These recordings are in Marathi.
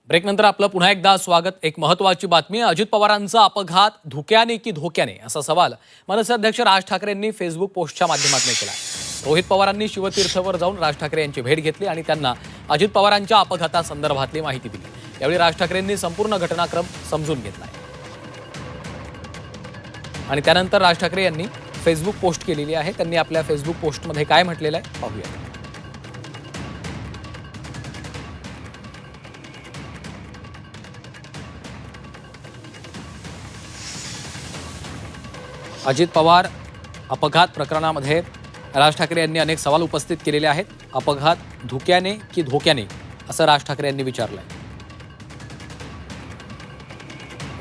ब्रेकनंतर आपलं पुन्हा एकदा स्वागत। एक महत्त्वाची बातमी, अजित पवारांचा अपघात धुक्याने की धोक्याने असा सवाल मनसे अध्यक्ष राज ठाकरे यांनी फेसबुक पोस्टच्या माध्यमातून केला। रोहित पवारांनी शिवतीर्थवर जाऊन राज ठाकरे यांची भेट घेतली आणि त्यांना अजित पवारांच्या अपघातासंदर्भातली माहिती दिली। यावेळी राज ठाकरेंनी संपूर्ण घटनाक्रम समजून घेतला आणि त्यानंतर राज ठाकरे यांनी फेसबुक पोस्ट केलेली आहे। त्यांनी आपल्या फेसबुक पोस्टमध्ये काय म्हटलेलं आहे पाहूया। अजित पवार अपघात प्रकरणामध्ये राज ठाकरे यांनी अनेक सवाल उपस्थित केलेले आहेत। अपघात धुक्याने की धोक्याने असं राज ठाकरे यांनी विचारलंय।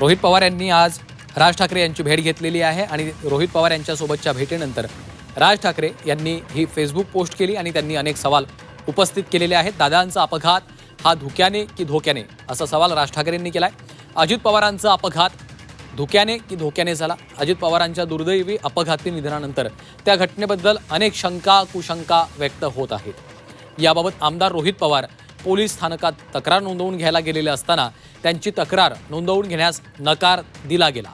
रोहित पवार यांनी आज राज ठाकरे यांची भेट घेतलेली आहे आणि रोहित पवार यांच्यासोबतच्या भेटीनंतर राज ठाकरे यांनी ही फेसबुक पोस्ट केली आणि त्यांनी अनेक सवाल उपस्थित केलेले आहेत। दादांचा अपघात हा धुक्याने की धोक्याने असा सवाल राज ठाकरे यांनी केलाय। अजित पवारांचा अपघात धुक्याने की धोक्याने झाला। अजित पवारांच्या दुर्दैवी अपघाती निधनानंतर त्या घटनेबद्दल अनेक शंका कुशंका व्यक्त होत आहेत। याबाबत आमदार रोहित पवार पोलीस स्थानकात तक्रार नोंदवून घ्यायला गेलेले असताना त्यांची तक्रार नोंदवून घेण्यास नकार दिला गेला।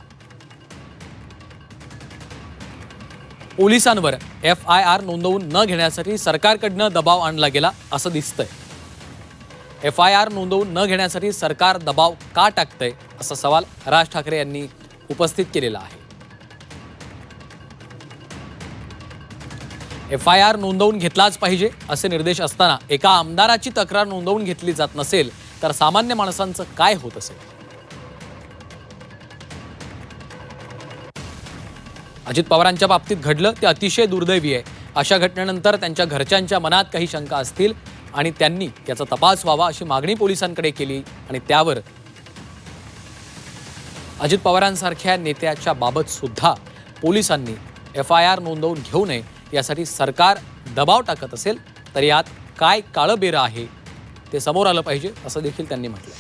पोलिसांवर FIR नोंदवून न घेण्यासाठी सरकारकडनं दबाव आणला गेला असं दिसतंय। FIR नोंदवून न घेण्यासाठी सरकार दबाव का टाकतंय असा सवाल राज ठाकरे यांनी उपस्थित केलेला आहे। FIR नोंदवून घेतलाच पाहिजे असे निर्देश असताना एका आमदाराची तक्रार नोंदवून घेतली जात नसेल तर सामान्य माणसांचं काय होत असेल। अजित पवारांच्या बाबतीत घडलं ते अतिशय दुर्दैवी आहे। अशा घटनेनंतर त्यांच्या घरच्यांच्या मनात काही शंका असतील आणि त्यांनी याचा तपास व्हावा अशी मागणी पोलिसांकडे केली आणि त्यावर अजित पवारांसारख्या नेत्याच्या बाबत सुद्धा पोलिसांनी FIR नोंदवून घेऊ नये यासाठी सरकार दबाव टाकत असेल तर यात काय काळं बेरं आहे ते समोर आलं पाहिजे असं देखील त्यांनी म्हटलं।